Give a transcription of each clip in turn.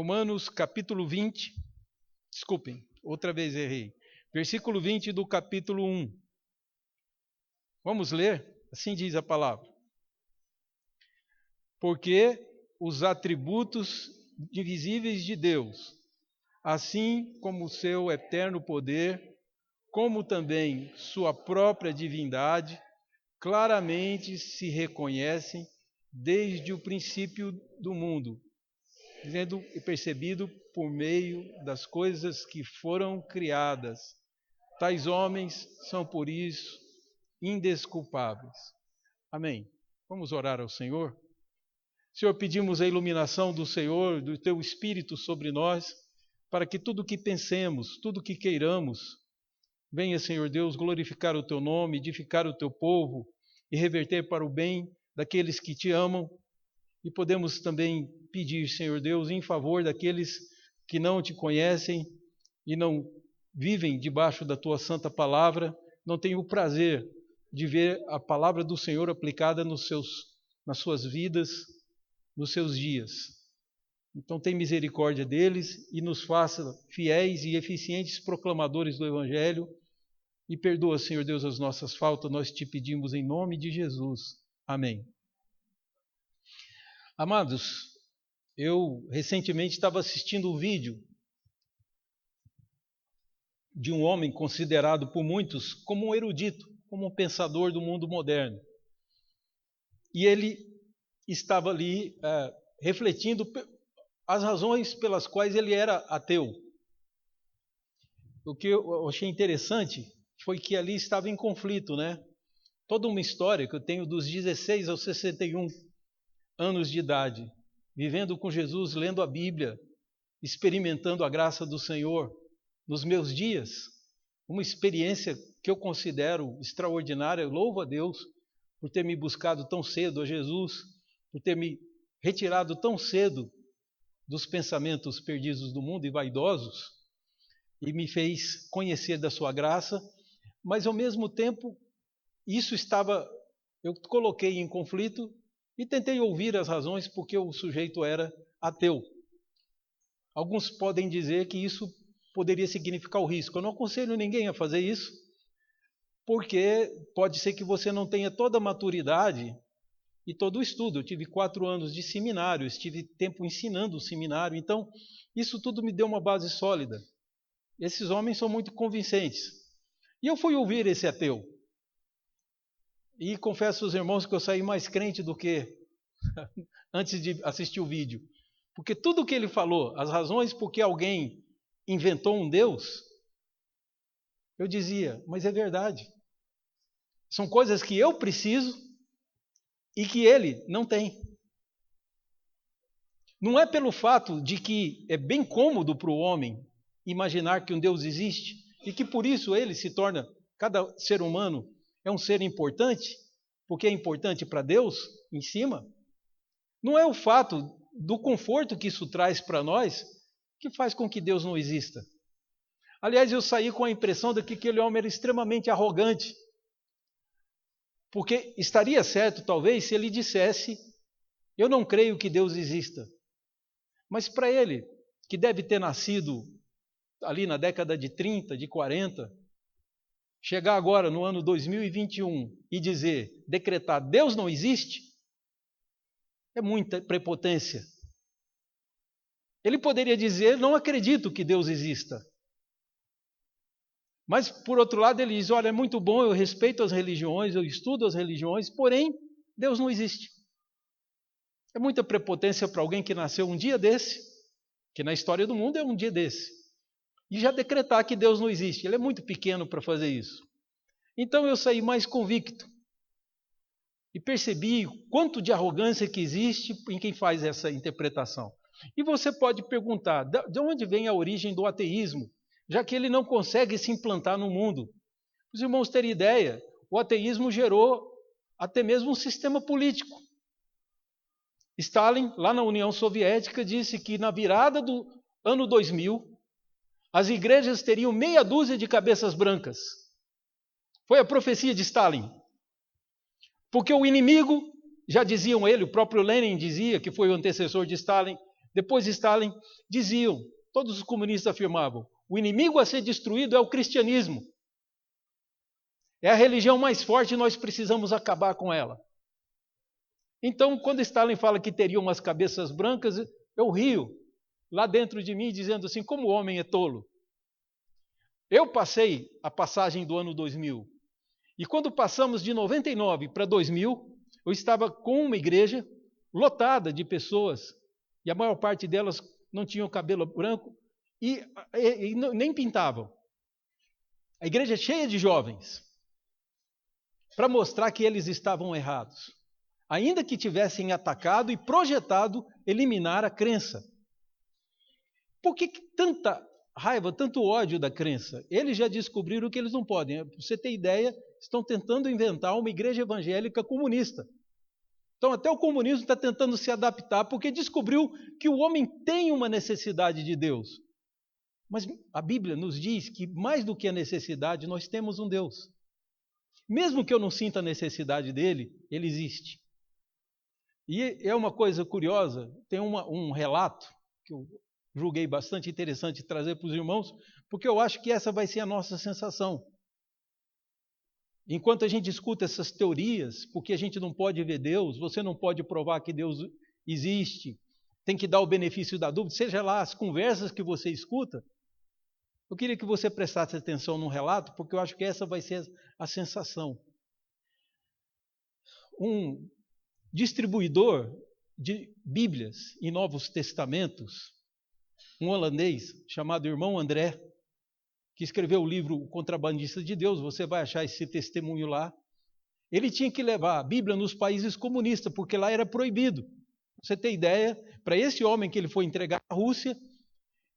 Romanos capítulo 20, desculpem, outra vez errei. Versículo 20 do capítulo 1. Vamos ler? Assim diz a palavra. Porque os atributos invisíveis de Deus, assim como o seu eterno poder, como também sua própria divindade, claramente se reconhecem desde o princípio do mundo, sendo percebido por meio das coisas que foram criadas. Tais homens são, por isso, indesculpáveis. Amém. Vamos orar ao Senhor? Senhor, pedimos a iluminação do Senhor, do Teu Espírito sobre nós, para que tudo o que pensemos, tudo o que queiramos, venha, Senhor Deus, glorificar o Teu nome, edificar o Teu povo e reverter para o bem daqueles que Te amam. E podemos também pedir, Senhor Deus, em favor daqueles que não Te conhecem e não vivem debaixo da Tua santa palavra, não têm o prazer de ver a palavra do Senhor aplicada nas suas vidas, nos seus dias. Então tem misericórdia deles e nos faça fiéis e eficientes proclamadores do Evangelho e perdoa, Senhor Deus, as nossas faltas, nós Te pedimos em nome de Jesus. Amém. Amados, eu recentemente estava assistindo um vídeo de um homem considerado por muitos como um erudito, como um pensador do mundo moderno. E ele estava ali refletindo as razões pelas quais ele era ateu. O que eu achei interessante foi que ali estava em conflito, né? Toda uma história que eu tenho dos 16 aos 61 anos de idade, vivendo com Jesus, lendo a Bíblia, experimentando a graça do Senhor nos meus dias, uma experiência que eu considero extraordinária. Eu louvo a Deus por ter me buscado tão cedo a Jesus, por ter me retirado tão cedo dos pensamentos perdidos do mundo e vaidosos, e me fez conhecer da sua graça, mas ao mesmo tempo, eu coloquei em conflito e tentei ouvir as razões porque o sujeito era ateu. Alguns podem dizer que isso poderia significar o risco. Eu não aconselho ninguém a fazer isso, porque pode ser que você não tenha toda a maturidade e todo o estudo. Eu tive 4 anos de seminário, estive tempo ensinando o seminário, então isso tudo me deu uma base sólida. Esses homens são muito convincentes. E eu fui ouvir esse ateu. E confesso aos irmãos que eu saí mais crente do que antes de assistir o vídeo. Porque tudo o que ele falou, as razões por que alguém inventou um Deus, eu dizia, mas é verdade. São coisas que eu preciso e que ele não tem. Não é pelo fato de que é bem cômodo para o homem imaginar que um Deus existe e que por isso ele se torna, cada ser humano é um ser importante, porque é importante para Deus em cima. Não é o fato do conforto que isso traz para nós que faz com que Deus não exista. Aliás, eu saí com a impressão de que aquele homem era extremamente arrogante, porque estaria certo, talvez, se ele dissesse, eu não creio que Deus exista. Mas para ele, que deve ter nascido ali na década de 30, de 40, chegar agora no ano 2021 e dizer, decretar, Deus não existe, é muita prepotência. Ele poderia dizer, não acredito que Deus exista. Mas, por outro lado, ele diz, olha, é muito bom, eu respeito as religiões, eu estudo as religiões, porém, Deus não existe. É muita prepotência para alguém que nasceu um dia desse, que na história do mundo é um dia desse, e já decretar que Deus não existe. Ele é muito pequeno para fazer isso. Então eu saí mais convicto e percebi o quanto de arrogância que existe em quem faz essa interpretação. E você pode perguntar, de onde vem a origem do ateísmo, já que ele não consegue se implantar no mundo? Os irmãos terem ideia, o ateísmo gerou até mesmo um sistema político. Stalin, lá na União Soviética, disse que na virada do ano 2000, as igrejas teriam meia dúzia de cabeças brancas. Foi a profecia de Stalin. Porque o inimigo, já diziam ele, o próprio Lenin dizia, que foi o antecessor de Stalin, depois de Stalin, diziam, todos os comunistas afirmavam, o inimigo a ser destruído é o cristianismo. É a religião mais forte e nós precisamos acabar com ela. Então, quando Stalin fala que teria umas cabeças brancas, eu rio lá dentro de mim, dizendo assim, como o homem é tolo. Eu passei a passagem do ano 2000. E quando passamos de 99 para 2000, eu estava com uma igreja lotada de pessoas, e a maior parte delas não tinham cabelo branco e nem pintavam. A igreja cheia de jovens, para mostrar que eles estavam errados, ainda que tivessem atacado e projetado eliminar a crença. Por que tanta raiva, tanto ódio da crença? Eles já descobriram que eles não podem. Para você ter ideia, estão tentando inventar uma igreja evangélica comunista. Então, até o comunismo está tentando se adaptar, porque descobriu que o homem tem uma necessidade de Deus. Mas a Bíblia nos diz que, mais do que a necessidade, nós temos um Deus. Mesmo que eu não sinta a necessidade dele, ele existe. E é uma coisa curiosa, tem um relato que eu julguei bastante interessante trazer para os irmãos, porque eu acho que essa vai ser a nossa sensação. Enquanto a gente escuta essas teorias, porque a gente não pode ver Deus, você não pode provar que Deus existe, tem que dar o benefício da dúvida, seja lá as conversas que você escuta, eu queria que você prestasse atenção num relato, porque eu acho que essa vai ser a sensação. Um distribuidor de Bíblias e Novos Testamentos, um holandês chamado Irmão André, que escreveu o livro O Contrabandista de Deus, você vai achar esse testemunho lá. Ele tinha que levar a Bíblia nos países comunistas, porque lá era proibido. Você tem ideia, para esse homem que ele foi entregar à Rússia,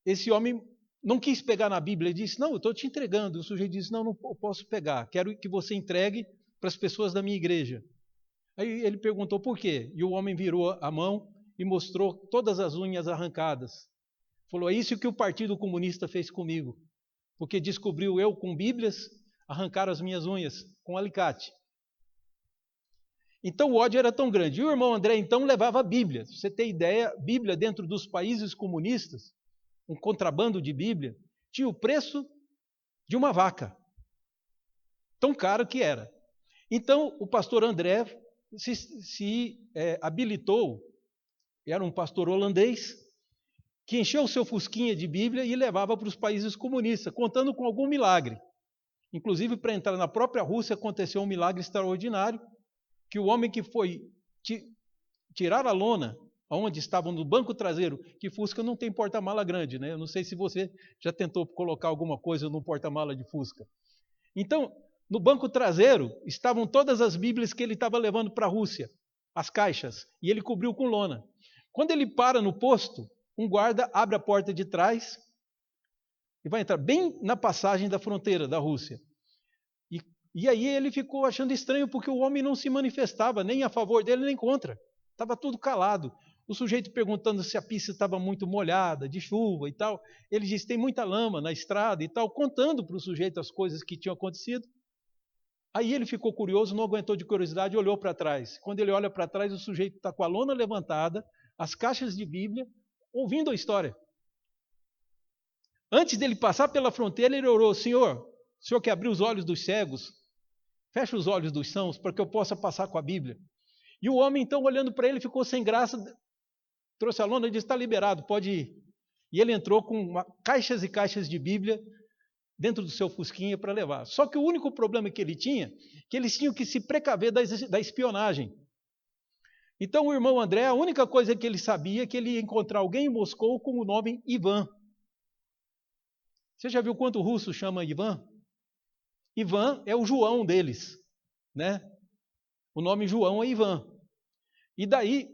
esse homem não quis pegar na Bíblia, ele disse, não, eu estou te entregando. O sujeito disse, não posso pegar, quero que você entregue para as pessoas da minha igreja. Aí ele perguntou por quê, e o homem virou a mão e mostrou todas as unhas arrancadas. Falou, é isso que o Partido Comunista fez comigo, porque descobriu eu com Bíblias, arrancaram as minhas unhas com alicate. Então o ódio era tão grande. E o irmão André então levava a Bíblia. Você tem ideia, Bíblia dentro dos países comunistas, um contrabando de Bíblia, tinha o preço de uma vaca. Tão caro que era. Então o pastor André se habilitou, era um pastor holandês, que encheu o seu fusquinha de Bíblia e levava para os países comunistas, contando com algum milagre. Inclusive, para entrar na própria Rússia, aconteceu um milagre extraordinário, que o homem que foi tirar a lona, onde estavam no banco traseiro, que Fusca não tem porta-mala grande, né? Eu não sei se você já tentou colocar alguma coisa no porta-mala de Fusca. Então, no banco traseiro, estavam todas as Bíblias que ele estava levando para a Rússia, as caixas, e ele cobriu com lona. Quando ele para no posto, um guarda abre a porta de trás e vai entrar bem na passagem da fronteira da Rússia. E aí ele ficou achando estranho, porque o homem não se manifestava, nem a favor dele, nem contra. Estava tudo calado. O sujeito perguntando se a pista estava muito molhada, de chuva e tal. Ele disse, tem muita lama na estrada e tal, contando para o sujeito as coisas que tinham acontecido. Aí ele ficou curioso, não aguentou de curiosidade e olhou para trás. Quando ele olha para trás, o sujeito está com a lona levantada, as caixas de Bíblia, ouvindo a história. Antes dele passar pela fronteira, ele orou, Senhor que abriu os olhos dos cegos, fecha os olhos dos sãos, para que eu possa passar com a Bíblia. E o homem, então, olhando para ele, ficou sem graça, trouxe a lona e disse, está liberado, pode ir. E ele entrou com caixas e caixas de Bíblia dentro do seu fusquinha para levar. Só que o único problema que ele tinha, que eles tinham que se precaver da espionagem. Então o irmão André, a única coisa que ele sabia é que ele ia encontrar alguém em Moscou com o nome Ivan. Você já viu quanto o russo chama Ivan? Ivan é o João deles, né? O nome João é Ivan. E daí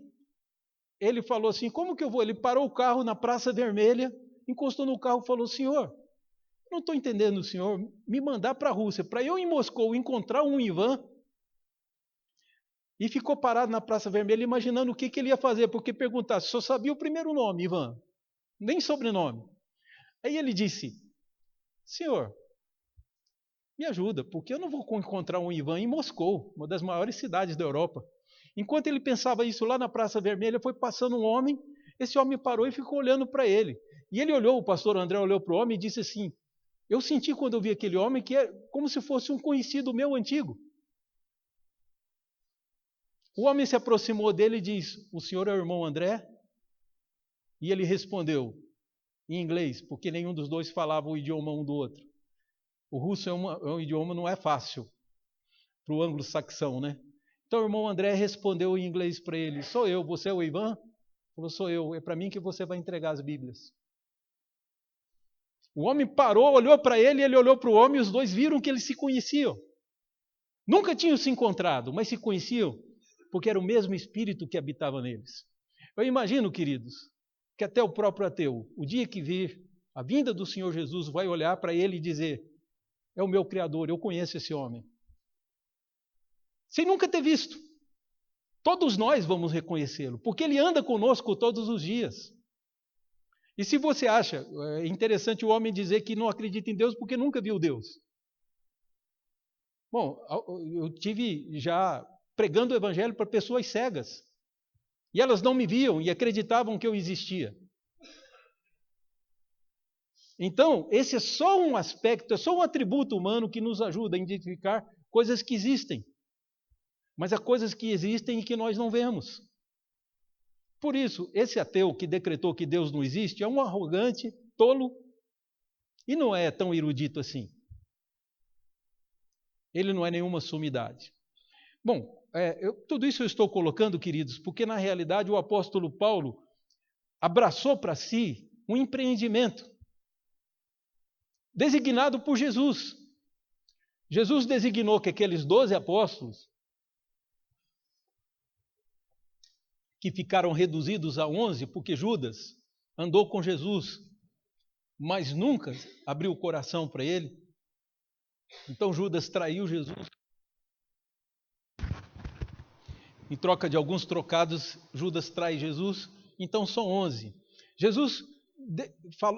ele falou assim, como que eu vou? Ele parou o carro na Praça Vermelha, encostou no carro e falou, Senhor, não estou entendendo o senhor me mandar para a Rússia, para eu em Moscou encontrar um Ivan. E ficou parado na Praça Vermelha imaginando o que ele ia fazer, porque perguntasse, só sabia o primeiro nome, Ivan, nem sobrenome. Aí ele disse, Senhor, me ajuda, porque eu não vou encontrar um Ivan em Moscou, uma das maiores cidades da Europa. Enquanto ele pensava isso lá na Praça Vermelha, foi passando um homem, Esse homem parou e ficou olhando para ele. E ele olhou, o pastor André olhou para o homem e disse assim: eu senti quando eu vi aquele homem que é como se fosse um conhecido meu antigo. O homem se aproximou dele e disse: o senhor é o irmão André? E ele respondeu em inglês, porque nenhum dos dois falava o idioma um do outro. O russo é um idioma não é fácil para o anglo-saxão, né? Então o irmão André respondeu em inglês para ele: sou eu, você é o Ivan? Ele falou: sou eu, é para mim que você vai entregar as Bíblias. O homem parou, olhou para ele, ele olhou para o homem e os dois viram que eles se conheciam. Nunca tinham se encontrado, mas se conheciam porque era o mesmo Espírito que habitava neles. Eu imagino, queridos, que até o próprio ateu, o dia que vir a vinda do Senhor Jesus, vai olhar para ele e dizer: é o meu Criador, eu conheço esse homem. Sem nunca ter visto. Todos nós vamos reconhecê-lo, porque ele anda conosco todos os dias. E se você acha interessante o homem dizer que não acredita em Deus porque nunca viu Deus. Bom, eu tive já pregando o evangelho para pessoas cegas. E elas não me viam e acreditavam que eu existia. Então, esse é só um aspecto, é só um atributo humano que nos ajuda a identificar coisas que existem. Mas há coisas que existem e que nós não vemos. Por isso, esse ateu que decretou que Deus não existe é um arrogante, tolo e não é tão erudito assim. Ele não é nenhuma sumidade. Bom, tudo isso eu estou colocando, queridos, porque na realidade o apóstolo Paulo abraçou para si um empreendimento designado por Jesus. Jesus designou que aqueles 12 apóstolos, que ficaram reduzidos a 11, porque Judas andou com Jesus, mas nunca abriu o coração para ele. Então Judas traiu Jesus. Em troca de alguns trocados, Judas trai Jesus. Então são 11. Jesus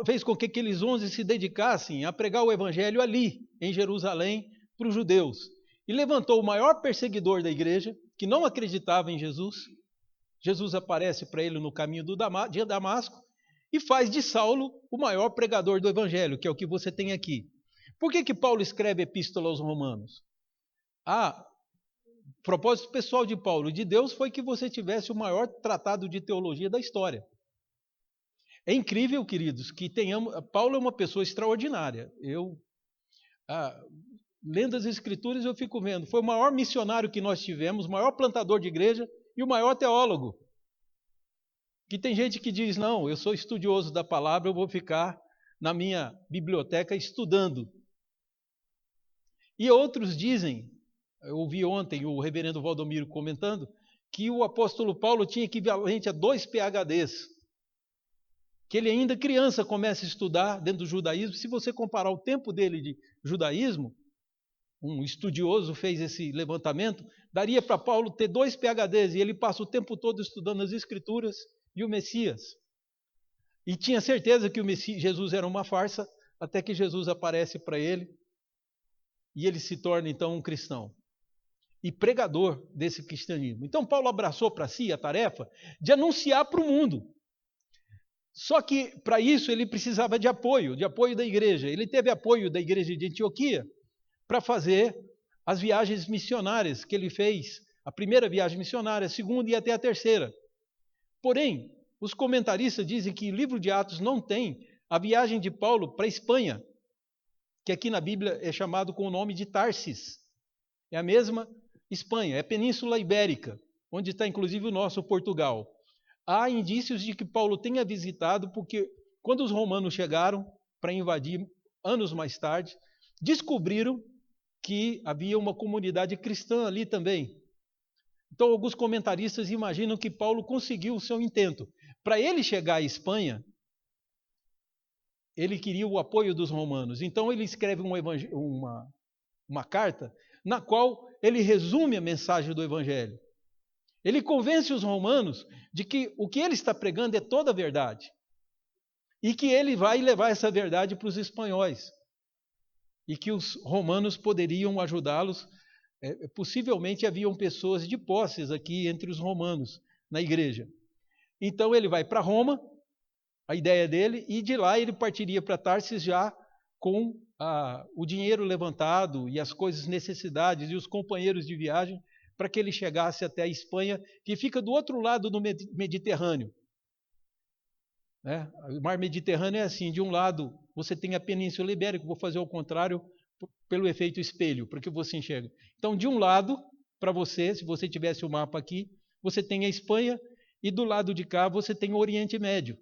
fez com que aqueles 11 se dedicassem a pregar o evangelho ali, em Jerusalém, para os judeus. E levantou o maior perseguidor da igreja, que não acreditava em Jesus. Jesus aparece para ele no caminho de Damasco e faz de Saulo o maior pregador do evangelho, que é o que você tem aqui. Por que Paulo escreve epístola aos romanos? Propósito pessoal de Paulo, de Deus, foi que você tivesse o maior tratado de teologia da história. É incrível, queridos, que tenhamos... Paulo é uma pessoa extraordinária. Lendo as escrituras, eu fico vendo. Foi o maior missionário que nós tivemos, o maior plantador de igreja e o maior teólogo. Que tem gente que diz: não, eu sou estudioso da palavra, eu vou ficar na minha biblioteca estudando. E outros dizem, eu ouvi ontem o reverendo Valdomiro comentando, que o apóstolo Paulo tinha equivalente a 2 PhDs. Que ele ainda criança começa a estudar dentro do judaísmo. Se você comparar o tempo dele de judaísmo, um estudioso fez esse levantamento, daria para Paulo ter 2 PhDs, e ele passa o tempo todo estudando as Escrituras e o Messias. E tinha certeza que Jesus era uma farsa, até que Jesus aparece para ele, e ele se torna então um cristão. E pregador desse cristianismo. Então Paulo abraçou para si a tarefa de anunciar para o mundo. Só que para isso ele precisava de apoio da igreja. Ele teve apoio da igreja de Antioquia para fazer as viagens missionárias que ele fez, a primeira viagem missionária, a segunda e até a terceira. Porém, os comentaristas dizem que o livro de Atos não tem a viagem de Paulo para a Espanha, que aqui na Bíblia é chamado com o nome de Tarsis. É a mesma Espanha, é a Península Ibérica, onde está inclusive o nosso Portugal. Há indícios de que Paulo tenha visitado, porque quando os romanos chegaram para invadir, anos mais tarde, descobriram que havia uma comunidade cristã ali também. Então, alguns comentaristas imaginam que Paulo conseguiu o seu intento. Para ele chegar à Espanha, ele queria o apoio dos romanos. Então, ele escreve uma carta na qual ele resume a mensagem do evangelho. Ele convence os romanos de que o que ele está pregando é toda a verdade. E que ele vai levar essa verdade para os espanhóis. E que os romanos poderiam ajudá-los. Possivelmente haviam pessoas de posses aqui entre os romanos, na igreja. Então ele vai para Roma, a ideia dele, e de lá ele partiria para Tarsis já com o dinheiro levantado e as coisas, necessidades e os companheiros de viagem para que ele chegasse até a Espanha, que fica do outro lado do Mediterrâneo. O mar Mediterrâneo é assim, de um lado você tem a Península Ibérica, vou fazer ao contrário pelo efeito espelho, para que você enxergue. Então, de um lado, para você, se você tivesse o mapa aqui, você tem a Espanha e do lado de cá você tem o Oriente Médio.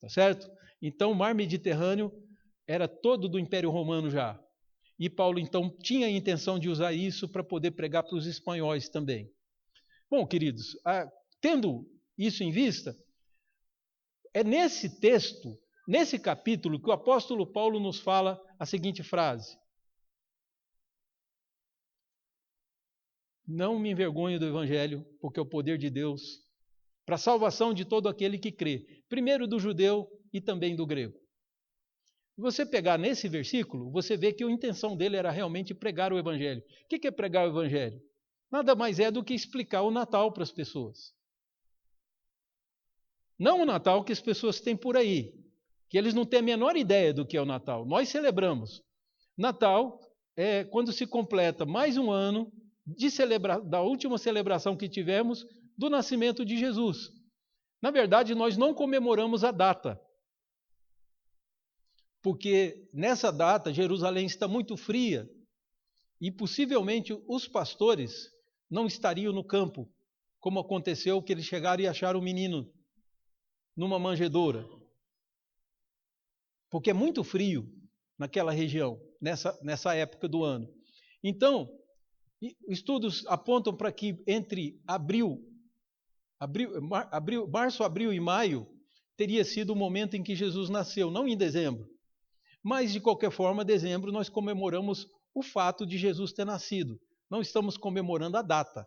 Tá certo? Então, o mar Mediterrâneo era todo do Império Romano já. E Paulo, então, tinha a intenção de usar isso para poder pregar para os espanhóis também. Bom, queridos, tendo isso em vista, é nesse texto, nesse capítulo, que o apóstolo Paulo nos fala a seguinte frase: não me envergonho do Evangelho, porque é o poder de Deus para a salvação de todo aquele que crê, primeiro do judeu e também do grego. Se você pegar nesse versículo, você vê que a intenção dele era realmente pregar o Evangelho. O que é pregar o Evangelho? Nada mais é do que explicar o Natal para as pessoas. Não o Natal que as pessoas têm por aí, que eles não têm a menor ideia do que é o Natal. Nós celebramos. Natal é quando se completa mais um ano da última celebração que tivemos do nascimento de Jesus. Na verdade, nós não comemoramos a data, porque nessa data Jerusalém está muito fria e possivelmente os pastores não estariam no campo, como aconteceu que eles chegaram e acharam o menino numa manjedoura, porque é muito frio naquela região, nessa época do ano. Então, estudos apontam para que entre março, abril e maio teria sido o momento em que Jesus nasceu, não em dezembro. Mas, de qualquer forma, dezembro nós comemoramos o fato de Jesus ter nascido. Não estamos comemorando a data.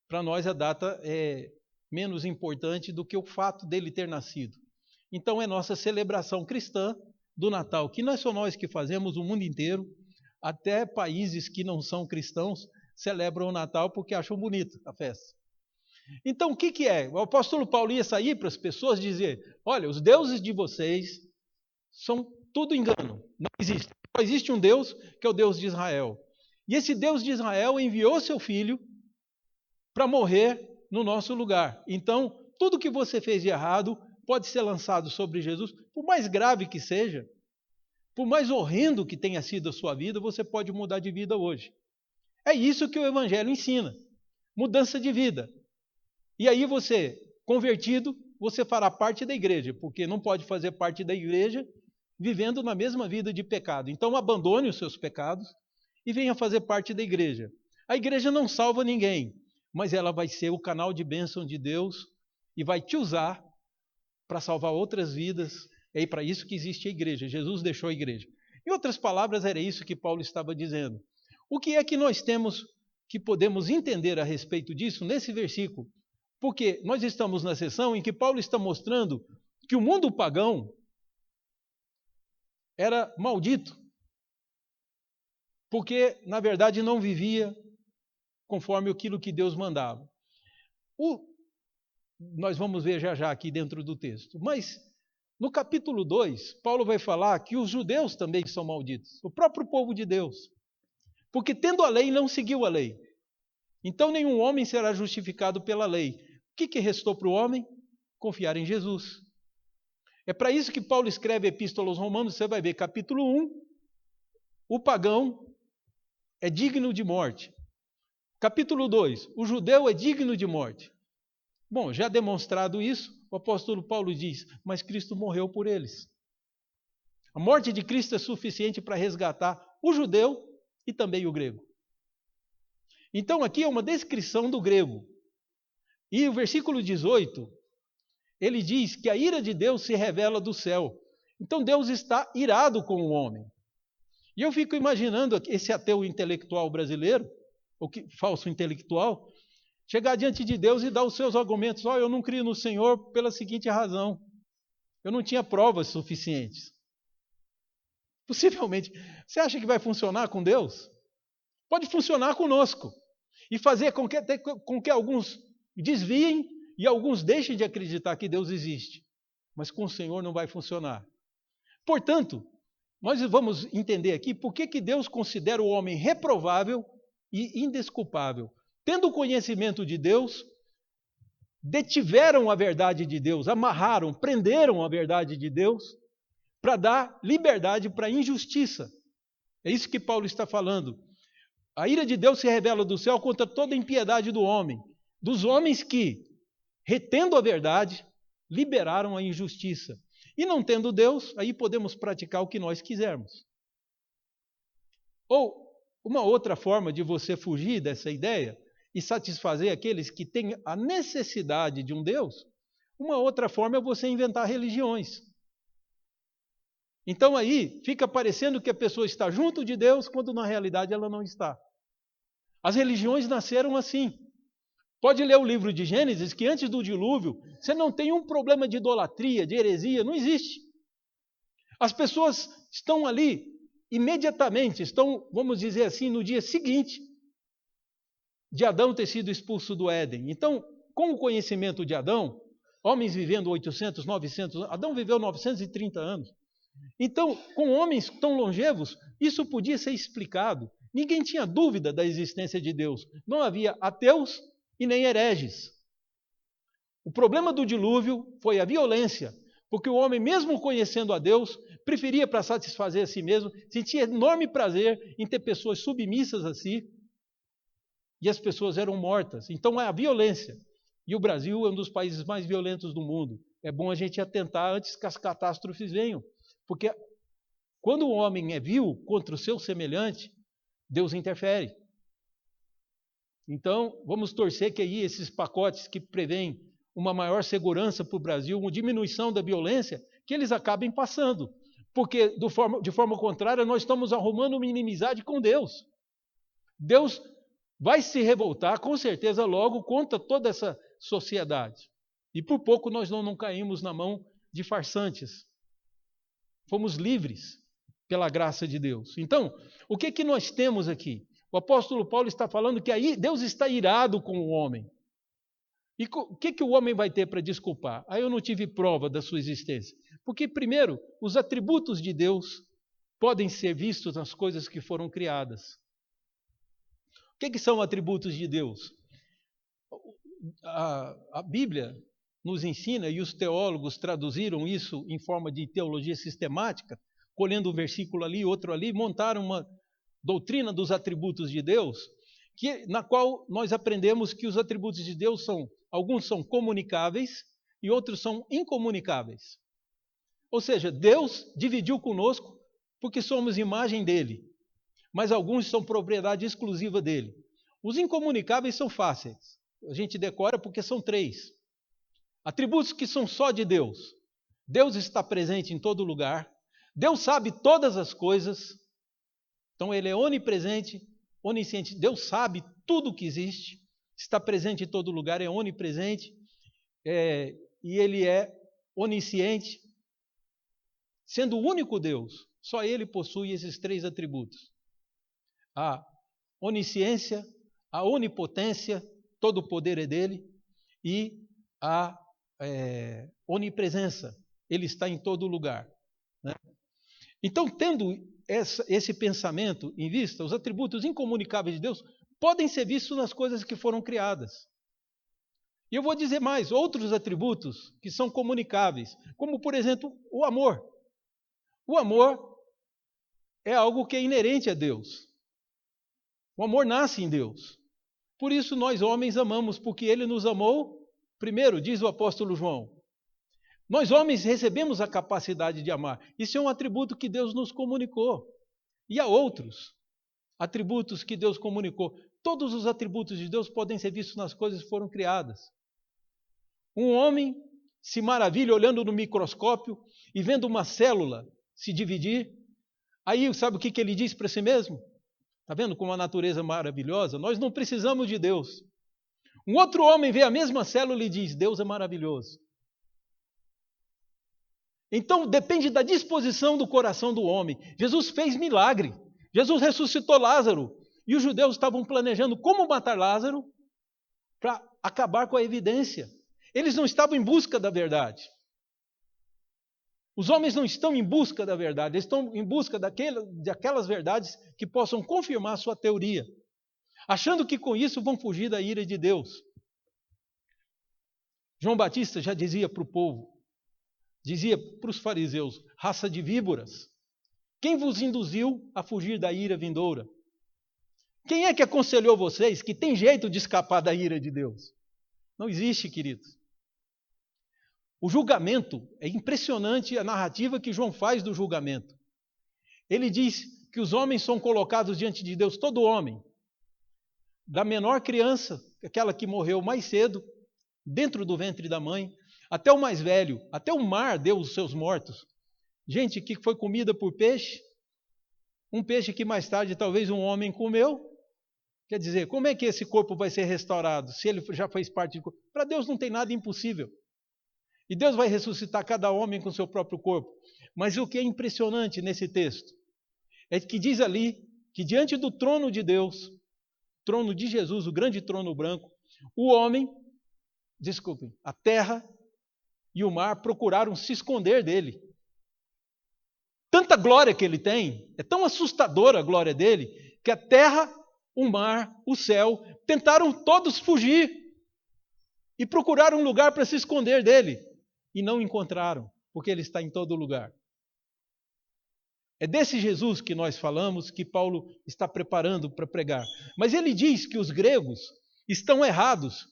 Para nós, a data é menos importante do que o fato dele ter nascido. Então, é nossa celebração cristã do Natal, que não é só nós que fazemos, o mundo inteiro, até países que não são cristãos celebram o Natal porque acham bonita a festa. Então, o que é? O apóstolo Paulo ia sair para as pessoas dizer: olha, os deuses de vocês são tudo engano, não existe. Só existe um Deus, que é o Deus de Israel. E esse Deus de Israel enviou seu filho para morrer no nosso lugar. Então, tudo que você fez de errado pode ser lançado sobre Jesus, por mais grave que seja, por mais horrendo que tenha sido a sua vida, você pode mudar de vida hoje. É isso que o Evangelho ensina, mudança de vida. E aí você, convertido, você fará parte da igreja, porque não pode fazer parte da igreja vivendo na mesma vida de pecado. Então abandone os seus pecados e venha fazer parte da igreja. A igreja não salva ninguém, mas ela vai ser o canal de bênção de Deus e vai te usar para salvar outras vidas. É para isso que existe a igreja. Jesus deixou a igreja. Em outras palavras, era isso que Paulo estava dizendo. O que é que nós temos que podemos entender a respeito disso nesse versículo? Porque nós estamos na seção em que Paulo está mostrando que o mundo pagão era maldito, porque, na verdade, não vivia conforme aquilo que Deus mandava. Nós vamos ver já aqui dentro do texto. Mas, no capítulo 2, Paulo vai falar que os judeus também são malditos, o próprio povo de Deus. Porque, tendo a lei, não seguiu a lei. Então, nenhum homem será justificado pela lei. O que restou para o homem? Confiar em Jesus. É para isso que Paulo escreve a Epístola aos Romanos, você vai ver, capítulo 1, o pagão é digno de morte. Capítulo 2, o judeu é digno de morte. Bom, já demonstrado isso, o apóstolo Paulo diz, mas Cristo morreu por eles. A morte de Cristo é suficiente para resgatar o judeu e também o grego. Então aqui é uma descrição do grego. E o versículo 18, ele diz que a ira de Deus se revela do céu. Então Deus está irado com o homem. E eu fico imaginando esse ateu intelectual brasileiro, ou falso intelectual, chegar diante de Deus e dar os seus argumentos. Eu não creio no Senhor pela seguinte razão: eu não tinha provas suficientes. Possivelmente. Você acha que vai funcionar com Deus? Pode funcionar conosco. E fazer com que alguns desviem e alguns deixem de acreditar que Deus existe, mas com o Senhor não vai funcionar. Portanto, nós vamos entender aqui por que Deus considera o homem reprovável e indesculpável. Tendo conhecimento de Deus, detiveram a verdade de Deus, amarraram, prenderam a verdade de Deus para dar liberdade para a injustiça. É isso que Paulo está falando. A ira de Deus se revela do céu contra toda a impiedade do homem, dos homens que, retendo a verdade, liberaram a injustiça. E não tendo Deus, aí podemos praticar o que nós quisermos. Ou uma outra forma de você fugir dessa ideia e satisfazer aqueles que têm a necessidade de um Deus, uma outra forma é você inventar religiões. Então aí fica parecendo que a pessoa está junto de Deus, quando na realidade ela não está. As religiões nasceram assim. Pode ler o livro de Gênesis, que antes do dilúvio, você não tem um problema de idolatria, de heresia, não existe. As pessoas estão ali, imediatamente, estão, vamos dizer assim, no dia seguinte de Adão ter sido expulso do Éden. Então, com o conhecimento de Adão, homens vivendo 800, 900, Adão viveu 930 anos. Então, com homens tão longevos, isso podia ser explicado. Ninguém tinha dúvida da existência de Deus. Não havia ateus e nem hereges. O problema do dilúvio foi a violência, porque o homem, mesmo conhecendo a Deus, preferia, para satisfazer a si mesmo, sentia enorme prazer em ter pessoas submissas a si, e as pessoas eram mortas. Então é a violência. E o Brasil é um dos países mais violentos do mundo. É bom a gente atentar antes que as catástrofes venham, porque quando o homem é vil contra o seu semelhante, Deus interfere. Então, vamos torcer que aí esses pacotes que prevêem uma maior segurança para o Brasil, uma diminuição da violência, que eles acabem passando. Porque, de forma contrária, nós estamos arrumando uma inimizade com Deus. Deus vai se revoltar, com certeza, logo contra toda essa sociedade. E por pouco nós não caímos na mão de farsantes. Fomos livres pela graça de Deus. Então, o que nós temos aqui? O apóstolo Paulo está falando que aí Deus está irado com o homem. E o que o homem vai ter para desculpar? Aí eu não tive prova da sua existência. Porque, primeiro, os atributos de Deus podem ser vistos nas coisas que foram criadas. O que são atributos de Deus? A Bíblia nos ensina, e os teólogos traduziram isso em forma de teologia sistemática, colhendo um versículo ali, outro ali, montaram uma doutrina dos atributos de Deus, na qual nós aprendemos que os atributos de Deus alguns são comunicáveis e outros são incomunicáveis. Ou seja, Deus dividiu conosco porque somos imagem dele, mas alguns são propriedade exclusiva dele. Os incomunicáveis são fáceis, a gente decora porque são 3. Atributos que são só de Deus. Deus está presente em todo lugar, Deus sabe todas as coisas, então ele é onipresente, onisciente. Deus sabe tudo o que existe, está presente em todo lugar, é onipresente, e ele é onisciente. Sendo o único Deus, só ele possui esses 3 atributos. A onisciência, a onipotência, todo o poder é dele, e a onipresença, ele está em todo lugar. Né? Então, tendo esse pensamento em vista, os atributos incomunicáveis de Deus podem ser vistos nas coisas que foram criadas. E eu vou dizer mais, outros atributos que são comunicáveis, como, por exemplo, o amor. O amor é algo que é inerente a Deus. O amor nasce em Deus. Por isso nós homens amamos, porque ele nos amou primeiro, diz o apóstolo João. Nós homens recebemos a capacidade de amar. Isso é um atributo que Deus nos comunicou. E há outros atributos que Deus comunicou. Todos os atributos de Deus podem ser vistos nas coisas que foram criadas. Um homem se maravilha olhando no microscópio e vendo uma célula se dividir. Aí sabe o que ele diz para si mesmo? Está vendo como a natureza é maravilhosa? Nós não precisamos de Deus. Um outro homem vê a mesma célula e diz, Deus é maravilhoso. Então depende da disposição do coração do homem. Jesus fez milagre. Jesus ressuscitou Lázaro. E os judeus estavam planejando como matar Lázaro para acabar com a evidência. Eles não estavam em busca da verdade. Os homens não estão em busca da verdade, eles estão em busca daquelas verdades que possam confirmar a sua teoria, achando que com isso vão fugir da ira de Deus. João Batista já dizia para o povo, dizia para os fariseus: raça de víboras, quem vos induziu a fugir da ira vindoura? Quem é que aconselhou vocês que tem jeito de escapar da ira de Deus? Não existe, queridos. O julgamento, é impressionante a narrativa que João faz do julgamento. Ele diz que os homens são colocados diante de Deus, todo homem, da menor criança, aquela que morreu mais cedo, dentro do ventre da mãe, até o mais velho, até o mar deu os seus mortos. Gente que foi comida por peixe, um peixe que mais tarde talvez um homem comeu. Quer dizer, como é que esse corpo vai ser restaurado, se ele já fez parte do corpo? Para Deus não tem nada impossível. E Deus vai ressuscitar cada homem com seu próprio corpo. Mas o que é impressionante nesse texto é que diz ali que diante do trono de Deus, trono de Jesus, o grande trono branco, a terra e o mar procuraram se esconder dele. Tanta glória que ele tem, é tão assustadora a glória dele, que a terra, o mar, o céu, tentaram todos fugir e procuraram um lugar para se esconder dele. E não encontraram, porque ele está em todo lugar. É desse Jesus que nós falamos, que Paulo está preparando para pregar. Mas ele diz que os gregos estão errados,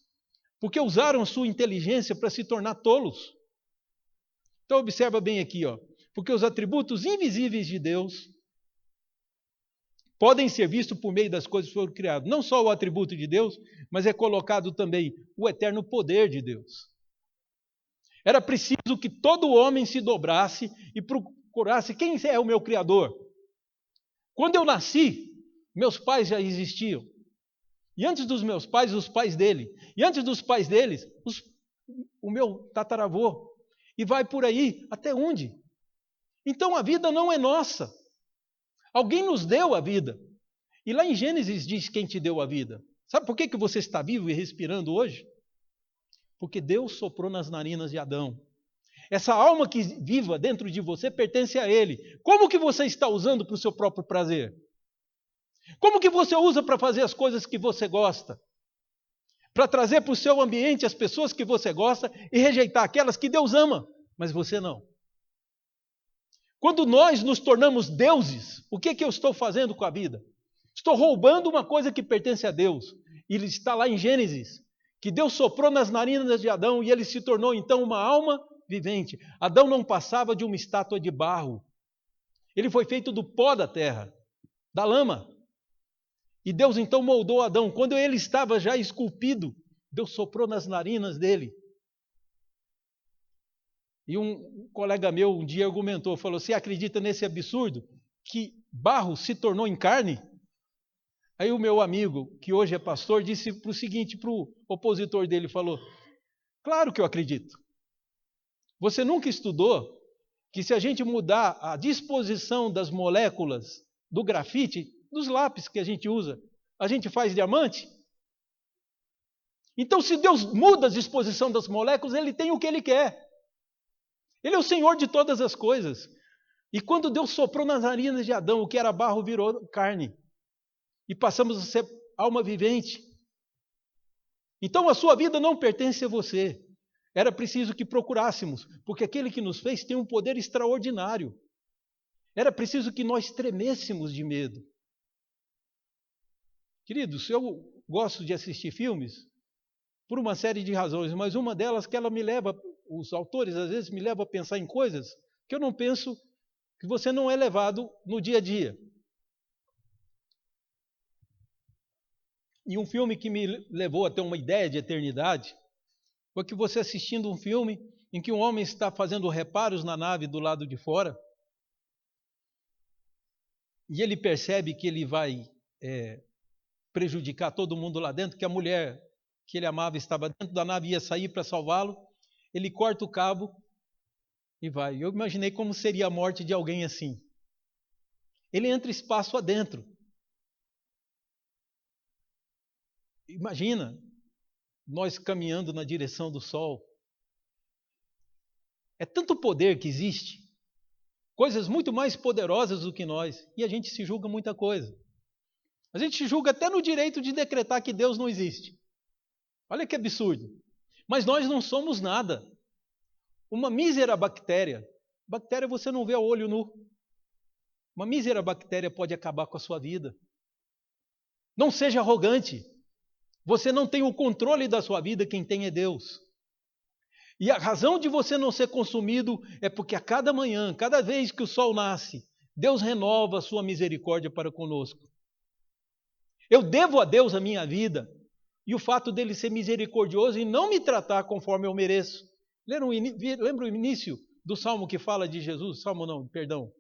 porque usaram sua inteligência para se tornar tolos. Então observa bem aqui, porque os atributos invisíveis de Deus podem ser vistos por meio das coisas que foram criadas. Não só o atributo de Deus, mas é colocado também o eterno poder de Deus. Era preciso que todo homem se dobrasse e procurasse quem é o meu Criador. Quando eu nasci, meus pais já existiam. E antes dos meus pais, os pais dele. E antes dos pais deles, o meu tataravô. E vai por aí, até onde? Então a vida não é nossa. Alguém nos deu a vida. E lá em Gênesis diz quem te deu a vida. Sabe por que você está vivo e respirando hoje? Porque Deus soprou nas narinas de Adão. Essa alma que viva dentro de você pertence a Ele. Como que você está usando para o seu próprio prazer? Como que você usa para fazer as coisas que você gosta? Para trazer para o seu ambiente as pessoas que você gosta e rejeitar aquelas que Deus ama, mas você não. Quando nós nos tornamos deuses, o que eu estou fazendo com a vida? Estou roubando uma coisa que pertence a Deus. E ele está lá em Gênesis, que Deus soprou nas narinas de Adão e ele se tornou então uma alma vivente. Adão não passava de uma estátua de barro. Ele foi feito do pó da terra, da lama. E Deus então moldou Adão. Quando ele estava já esculpido, Deus soprou nas narinas dele. E um colega meu um dia argumentou, falou: você acredita nesse absurdo? Que barro se tornou em carne? Aí o meu amigo, que hoje é pastor, disse para o opositor dele, falou: claro que eu acredito. Você nunca estudou que se a gente mudar a disposição das moléculas do grafite, dos lápis que a gente usa, a gente faz diamante? Então, se Deus muda a disposição das moléculas, Ele tem o que Ele quer. Ele é o Senhor de todas as coisas. E quando Deus soprou nas narinas de Adão, o que era barro virou carne. E passamos a ser alma vivente. Então a sua vida não pertence a você. Era preciso que procurássemos, porque aquele que nos fez tem um poder extraordinário. Era preciso que nós tremêssemos de medo. Queridos, eu gosto de assistir filmes por uma série de razões, mas uma delas que ela me leva, os autores às vezes me levam a pensar em coisas que eu não penso, que você não é levado no dia a dia. E um filme que me levou a ter uma ideia de eternidade foi que você assistindo um filme em que um homem está fazendo reparos na nave do lado de fora e ele percebe que ele vai prejudicar todo mundo lá dentro, que a mulher que ele amava estava dentro da nave e ia sair para salvá-lo. Ele corta o cabo e vai. Eu imaginei como seria a morte de alguém assim. Ele entra espaço adentro. Imagina nós caminhando na direção do sol, É tanto poder que existe, coisas muito mais poderosas do que nós, e a gente se julga muita coisa. A gente se julga até no direito de decretar que Deus não existe. Olha que absurdo. Mas nós não somos nada. Uma mísera bactéria. Bactéria você não vê a olho nu. Uma mísera bactéria pode acabar com a sua vida. Não seja arrogante. Você não tem o controle da sua vida, quem tem é Deus. E a razão de você não ser consumido é porque a cada manhã, cada vez que o sol nasce, Deus renova a sua misericórdia para conosco. Eu devo a Deus a minha vida e o fato dele ser misericordioso e não me tratar conforme eu mereço. Lembra o início do salmo que fala de Jesus? Salmo não, perdão.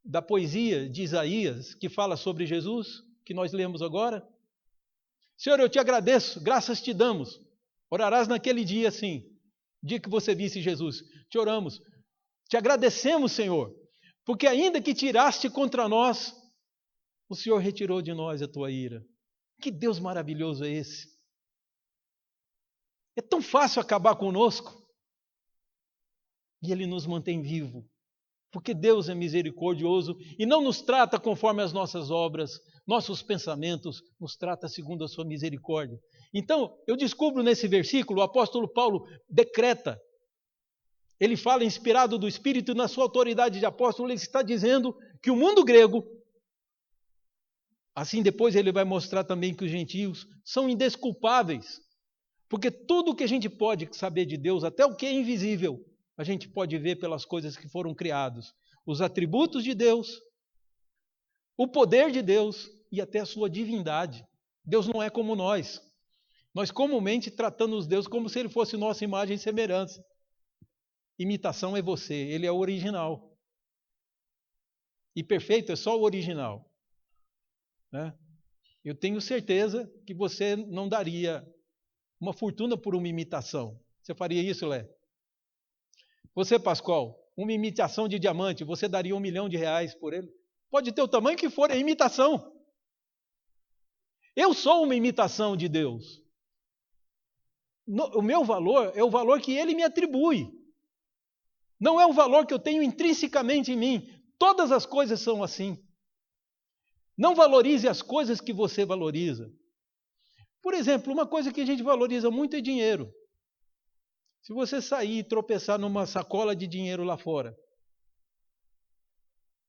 Da poesia de Isaías que fala sobre Jesus, que nós lemos agora. Senhor, eu te agradeço, graças te damos. Orarás naquele dia assim, dia que você visse Jesus. Te oramos, te agradecemos, Senhor, porque ainda que tiraste contra nós, o Senhor retirou de nós a tua ira. Que Deus maravilhoso é esse? É tão fácil acabar conosco e Ele nos mantém vivo, porque Deus é misericordioso e não nos trata conforme as nossas obras, nossos pensamentos, nos trata segundo a sua misericórdia. Então, eu descubro nesse versículo, o apóstolo Paulo decreta, ele fala inspirado do Espírito e na sua autoridade de apóstolo, ele está dizendo que o mundo grego, assim depois ele vai mostrar também que os gentios são indesculpáveis, porque tudo o que a gente pode saber de Deus, até o que é invisível, a gente pode ver pelas coisas que foram criadas, os atributos de Deus, o poder de Deus e até a sua divindade. Deus não é como nós. Nós comumente tratamos Deus como se Ele fosse nossa imagem e semelhança. Imitação é você, Ele é o original. E perfeito é só o original. Né? Eu tenho certeza que você não daria uma fortuna por uma imitação. Você faria isso, Lé? Você, Pascoal, uma imitação de diamante, você daria R$1 milhão por ele? Pode ter o tamanho que for, é imitação. Eu sou uma imitação de Deus. O meu valor é o valor que Ele me atribui. Não é o valor que eu tenho intrinsecamente em mim. Todas as coisas são assim. Não valorize as coisas que você valoriza. Por exemplo, uma coisa que a gente valoriza muito é dinheiro. Se você sair e tropeçar numa sacola de dinheiro lá fora,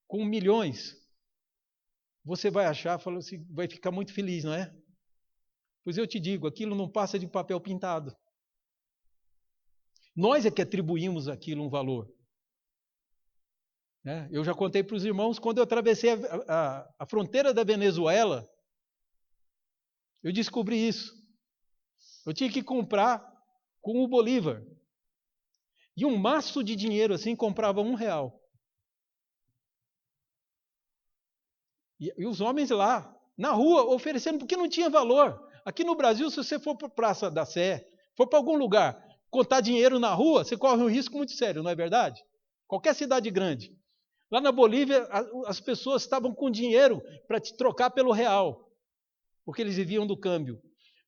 com milhões, você vai achar, vai ficar muito feliz, não é? Pois eu te digo, aquilo não passa de papel pintado. Nós é que atribuímos aquilo um valor. Eu já contei para os irmãos, quando eu atravessei a fronteira da Venezuela, eu descobri isso. Eu tinha que comprar com o Bolívar. E um maço de dinheiro assim comprava R$1. E os homens lá, na rua, oferecendo, porque não tinha valor. Aqui no Brasil, se você for para a Praça da Sé, for para algum lugar, contar dinheiro na rua, você corre um risco muito sério, não é verdade? Qualquer cidade grande. Lá na Bolívia, as pessoas estavam com dinheiro para te trocar pelo real, porque eles viviam do câmbio.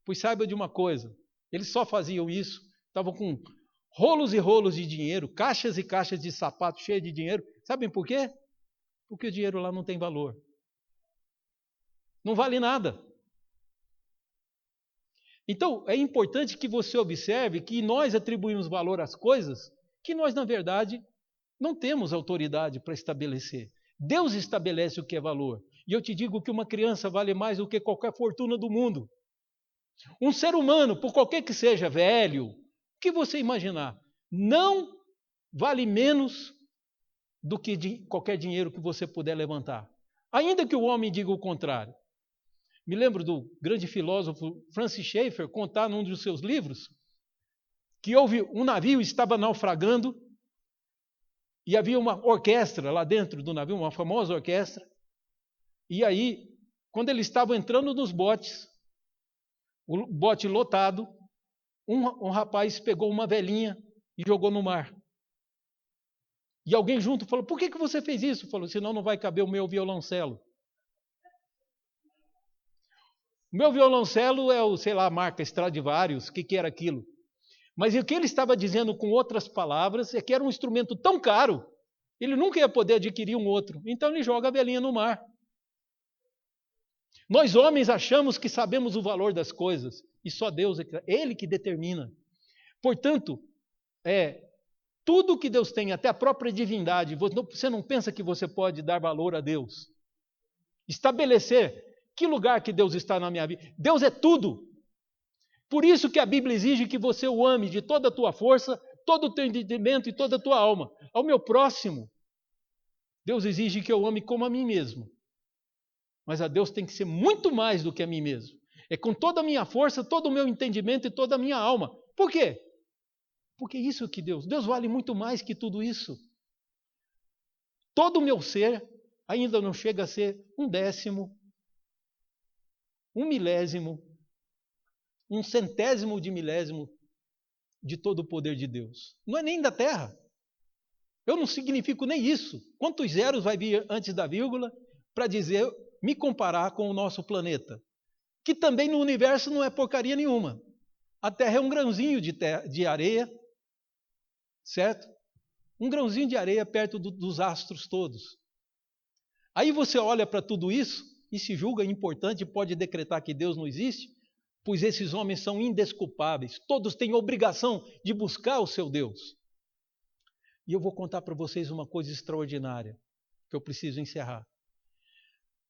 Pois saiba de uma coisa, eles só faziam isso, estavam com rolos e rolos de dinheiro, caixas e caixas de sapato cheios de dinheiro. Sabem por quê? Porque o dinheiro lá não tem valor. Não vale nada. Então, é importante que você observe que nós atribuímos valor às coisas que nós, na verdade, não temos autoridade para estabelecer. Deus estabelece o que é valor. E eu te digo que uma criança vale mais do que qualquer fortuna do mundo. Um ser humano, por qualquer que seja, velho, o que você imaginar, não vale menos do que qualquer dinheiro que você puder levantar. Ainda que o homem diga o contrário. Me lembro do grande filósofo Francis Schaeffer contar num dos seus livros que houve um navio estava naufragando e havia uma orquestra lá dentro do navio, uma famosa orquestra. E aí, quando eles estavam entrando nos botes, o bote lotado, um rapaz pegou uma velhinha e jogou no mar. E alguém junto falou, por que você fez isso? Falou, senão não vai caber o meu violoncelo. O meu violoncelo é a marca Stradivarius, o que era aquilo? Mas o que ele estava dizendo com outras palavras é que era um instrumento tão caro, ele nunca ia poder adquirir um outro. Então ele joga a velhinha no mar. Nós homens achamos que sabemos o valor das coisas, e só Deus, Ele que determina. Portanto, tudo que Deus tem, até a própria divindade, você não pensa que você pode dar valor a Deus. Estabelecer que lugar que Deus está na minha vida. Deus é tudo. Por isso que a Bíblia exige que você o ame de toda a tua força, todo o teu entendimento e toda a tua alma. Ao meu próximo, Deus exige que eu ame como a mim mesmo. Mas a Deus tem que ser muito mais do que a mim mesmo. É com toda a minha força, todo o meu entendimento e toda a minha alma. Por quê? Porque isso que Deus vale muito mais que tudo isso. Todo o meu ser ainda não chega a ser 1/10, 1/1000, 1/100º de milésimo de todo o poder de Deus. Não é nem da terra. Eu não significo nem isso. Quantos zeros vai vir antes da vírgula para dizer, me comparar com o nosso planeta? Que também no universo não é porcaria nenhuma. A Terra é um grãozinho de areia, certo? Um grãozinho de areia perto dos astros todos. Aí você olha para tudo isso e se julga importante e pode decretar que Deus não existe, pois esses homens são indesculpáveis. Todos têm obrigação de buscar o seu Deus. E eu vou contar para vocês uma coisa extraordinária, que eu preciso encerrar.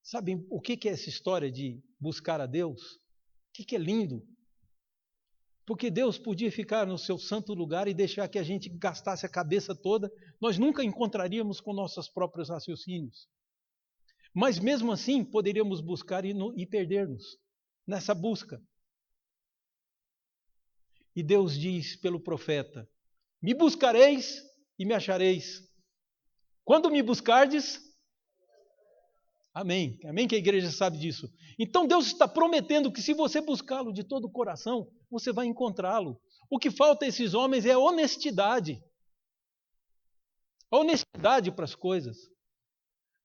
Sabem o que é essa história de buscar a Deus? O que é lindo? Porque Deus podia ficar no seu santo lugar e deixar que a gente gastasse a cabeça toda, nós nunca encontraríamos com nossos próprios raciocínios. Mas mesmo assim, poderíamos buscar e perder-nos nessa busca. E Deus diz pelo profeta, me buscareis e me achareis. Quando me buscardes, amém. Amém que a igreja sabe disso. Então Deus está prometendo que se você buscá-lo de todo o coração, você vai encontrá-lo. O que falta a esses homens é honestidade. A honestidade para as coisas.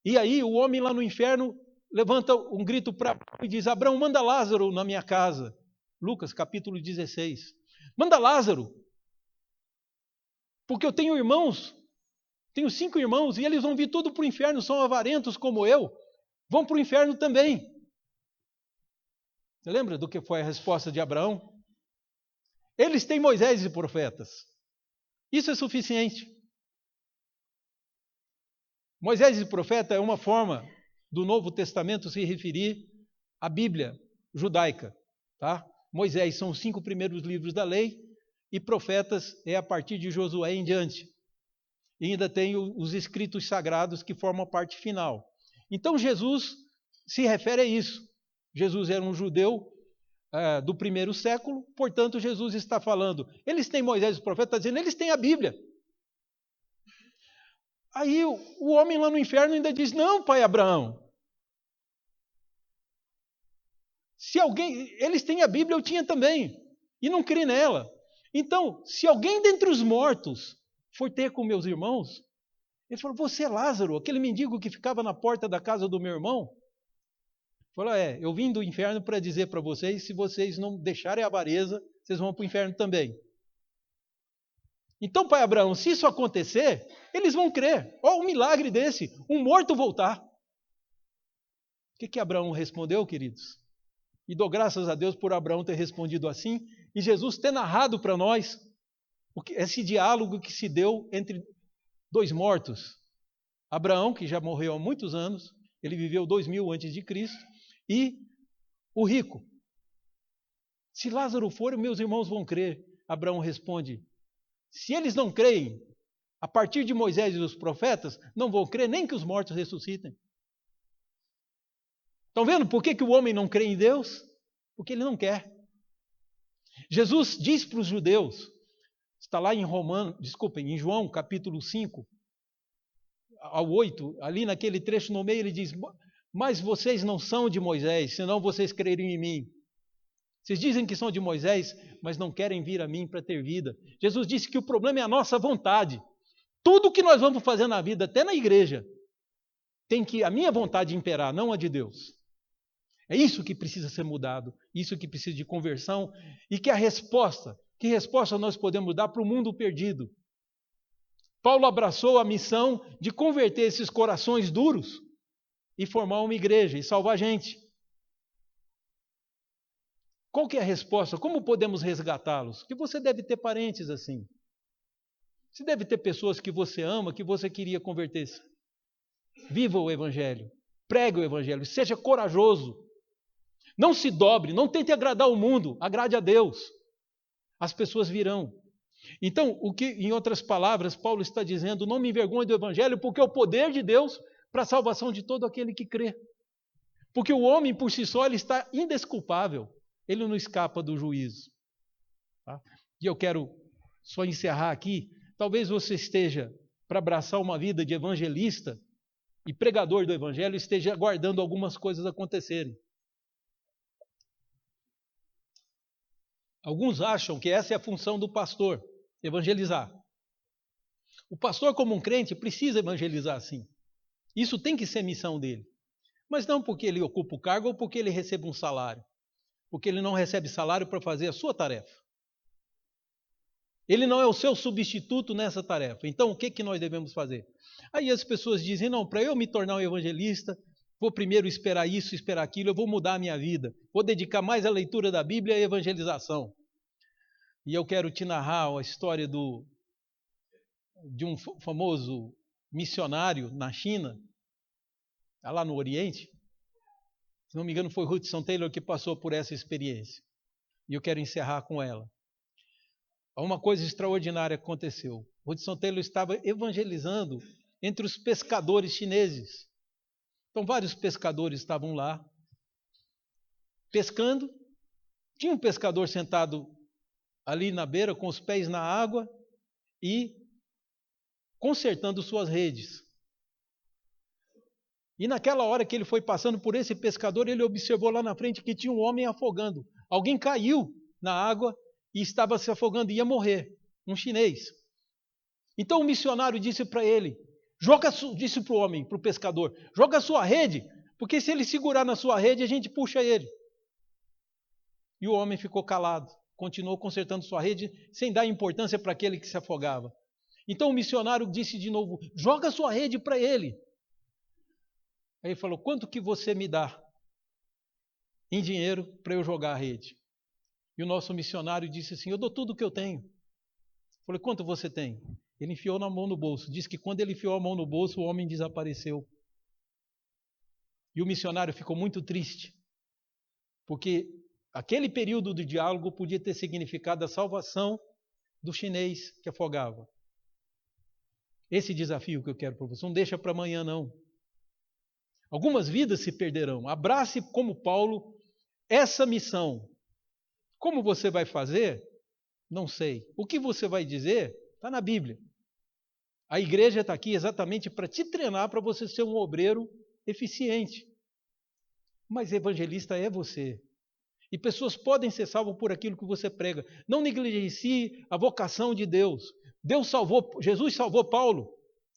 E aí o homem lá no inferno levanta um grito para Abraão e diz, Abraão, manda Lázaro na minha casa. Lucas capítulo 16. Manda Lázaro. Porque eu tenho irmãos, tenho 5 irmãos, e eles vão vir tudo para o inferno, são avarentos como eu, vão para o inferno também. Você lembra do que foi a resposta de Abraão? Eles têm Moisés e profetas. Isso é suficiente. Moisés e profeta é uma forma do Novo Testamento se referir à Bíblia judaica. Tá? Moisés são os 5 primeiros livros da lei, e profetas é a partir de Josué em diante. E ainda tem os escritos sagrados que formam a parte final. Então Jesus se refere a isso. Jesus era um judeu do 1º século, portanto Jesus está falando, eles têm Moisés e os profetas, está dizendo, eles têm a Bíblia. Aí o homem lá no inferno ainda diz, não, pai Abraão, se alguém, eles têm a Bíblia, eu tinha também, e não criei nela. Então, se alguém dentre os mortos for ter com meus irmãos, ele falou, você é Lázaro, aquele mendigo que ficava na porta da casa do meu irmão? Ele falou, eu vim do inferno para dizer para vocês, se vocês não deixarem a avareza, vocês vão para o inferno também. Então, pai Abraão, se isso acontecer, eles vão crer. Olha um milagre desse, um morto voltar. O que Abraão respondeu, queridos? E dou graças a Deus por Abraão ter respondido assim, e Jesus ter narrado para nós esse diálogo que se deu entre 2 mortos. Abraão, que já morreu há muitos anos, ele viveu 2000 antes de Cristo, e o rico. Se Lázaro for, meus irmãos vão crer. Abraão responde, se eles não creem, a partir de Moisés e dos profetas, não vão crer nem que os mortos ressuscitem. Estão vendo por que o homem não crê em Deus? Porque ele não quer. Jesus diz para os judeus, está lá em João capítulo 5, ao 8, ali naquele trecho no meio, ele diz, mas vocês não são de Moisés, senão vocês creriam em mim. Vocês dizem que são de Moisés, mas não querem vir a mim para ter vida. Jesus disse que o problema é a nossa vontade. Tudo que nós vamos fazer na vida, até na igreja, tem que a minha vontade imperar, não a de Deus. É isso que precisa ser mudado, isso que precisa de conversão, e que a resposta Que resposta nós podemos dar para o mundo perdido? Paulo abraçou a missão de converter esses corações duros e formar uma igreja e salvar gente. Qual que é a resposta? Como podemos resgatá-los? Que você deve ter parentes assim. Você deve ter pessoas que você ama, que você queria converter. Viva o Evangelho. Pregue o Evangelho. Seja corajoso. Não se dobre. Não tente agradar o mundo. Agrade a Deus. As pessoas virão. Então, em outras palavras, Paulo está dizendo, não me envergonhe do Evangelho, porque é o poder de Deus para a salvação de todo aquele que crê. Porque o homem, por si só, ele está indesculpável. Ele não escapa do juízo. Tá? E eu quero só encerrar aqui. Talvez você esteja, para abraçar uma vida de evangelista e pregador do Evangelho, esteja aguardando algumas coisas acontecerem. Alguns acham que essa é a função do pastor, evangelizar. O pastor, como um crente, precisa evangelizar sim. Isso tem que ser missão dele. Mas não porque ele ocupa o cargo ou porque ele recebe um salário. Porque ele não recebe salário para fazer a sua tarefa. Ele não é o seu substituto nessa tarefa. Então, o que nós devemos fazer? Aí as pessoas dizem, não, para eu me tornar um evangelista, vou primeiro esperar isso, esperar aquilo, eu vou mudar a minha vida. Vou dedicar mais à leitura da Bíblia e à evangelização. E eu quero te narrar a história de um famoso missionário na China, lá no Oriente. Se não me engano, foi Hudson Taylor que passou por essa experiência. E eu quero encerrar com ela. Uma coisa extraordinária aconteceu. Hudson Taylor estava evangelizando entre os pescadores chineses. Então, vários pescadores estavam lá, pescando. Tinha um pescador sentado ali na beira, com os pés na água e consertando suas redes. E naquela hora que ele foi passando por esse pescador, ele observou lá na frente que tinha um homem afogando. Alguém caiu na água e estava se afogando, ia morrer, um chinês. Então o missionário disse para ele, disse para o homem, para o pescador, joga a sua rede, porque se ele segurar na sua rede, a gente puxa ele. E o homem ficou calado, continuou consertando sua rede, sem dar importância para aquele que se afogava. Então o missionário disse de novo, joga a sua rede para ele. Aí ele falou, quanto que você me dá em dinheiro para eu jogar a rede? E o nosso missionário disse assim, eu dou tudo o que eu tenho. Eu falei, quanto você tem? Ele enfiou na mão no bolso. Diz que quando ele enfiou a mão no bolso, o homem desapareceu. E o missionário ficou muito triste, porque aquele período de diálogo podia ter significado a salvação do chinês que afogava. Esse desafio que eu quero para você, não deixa para amanhã não. Algumas vidas se perderão. Abrace como Paulo essa missão. Como você vai fazer? Não sei. O que você vai dizer? Está na Bíblia. A igreja está aqui exatamente para te treinar para você ser um obreiro eficiente. Mas evangelista é você. E pessoas podem ser salvas por aquilo que você prega. Não negligencie a vocação de Deus. Jesus salvou Paulo,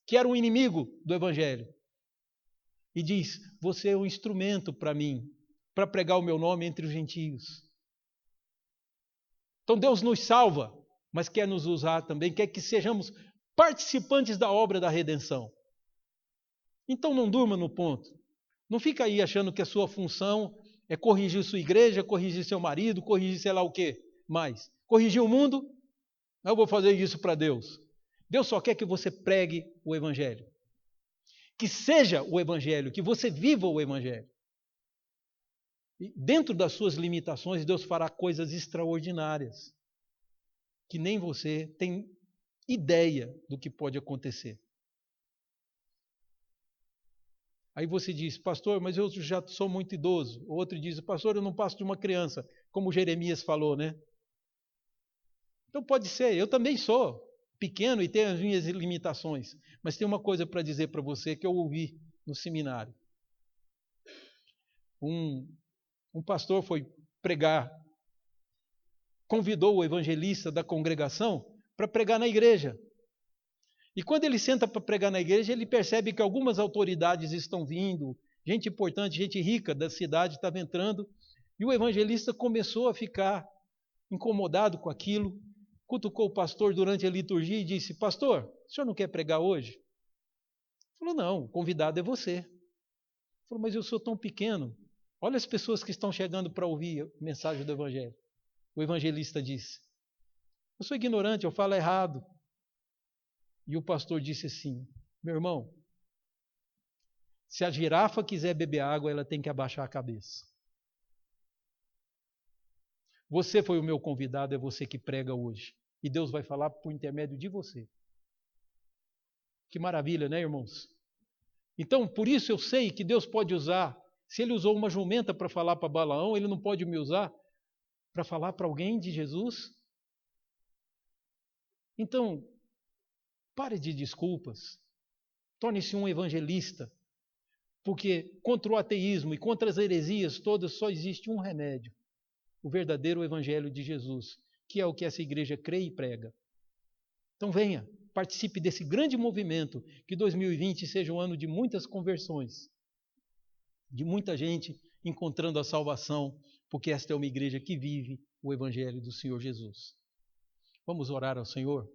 que era um inimigo do evangelho. E diz, você é um instrumento para mim, para pregar o meu nome entre os gentios. Então Deus nos salva, mas quer nos usar também, quer que sejamos participantes da obra da redenção. Então não durma no ponto. Não fica aí achando que a sua função é corrigir sua igreja, corrigir seu marido, corrigir sei lá o quê mais. Corrigir o mundo? Eu vou fazer isso para Deus. Deus só quer que você pregue o Evangelho. Que seja o Evangelho, que você viva o Evangelho. E dentro das suas limitações, Deus fará coisas extraordinárias, que nem você tem ideia do que pode acontecer. Aí você diz, pastor, mas eu já sou muito idoso. O outro diz, pastor, eu não passo de uma criança, como Jeremias falou, né? Então pode ser, eu também sou pequeno e tenho as minhas limitações. Mas tem uma coisa para dizer para você que eu ouvi no seminário. Um pastor foi pregar, convidou o evangelista da congregação para pregar na igreja. E quando ele senta para pregar na igreja, ele percebe que algumas autoridades estão vindo, gente importante, gente rica da cidade estava entrando, e o evangelista começou a ficar incomodado com aquilo, cutucou o pastor durante a liturgia e disse: pastor, o senhor não quer pregar hoje? Ele falou: não, o convidado é você. Ele falou: mas eu sou tão pequeno. Olha as pessoas que estão chegando para ouvir a mensagem do Evangelho. O evangelista disse: eu sou ignorante, eu falo errado. E o pastor disse assim: meu irmão, se a girafa quiser beber água, ela tem que abaixar a cabeça. Você foi o meu convidado, é você que prega hoje. E Deus vai falar por intermédio de você. Que maravilha, né, irmãos? Então, por isso eu sei que Deus pode usar. Se Ele usou uma jumenta para falar para Balaão, Ele não pode me usar para falar para alguém de Jesus? Então, pare de desculpas. Torne-se um evangelista. Porque contra o ateísmo e contra as heresias todas só existe um remédio: o verdadeiro evangelho de Jesus, que é o que essa igreja crê e prega. Então venha, participe desse grande movimento, que 2020 seja um ano de muitas conversões, de muita gente encontrando a salvação, porque esta é uma igreja que vive o evangelho do Senhor Jesus. Vamos orar ao Senhor?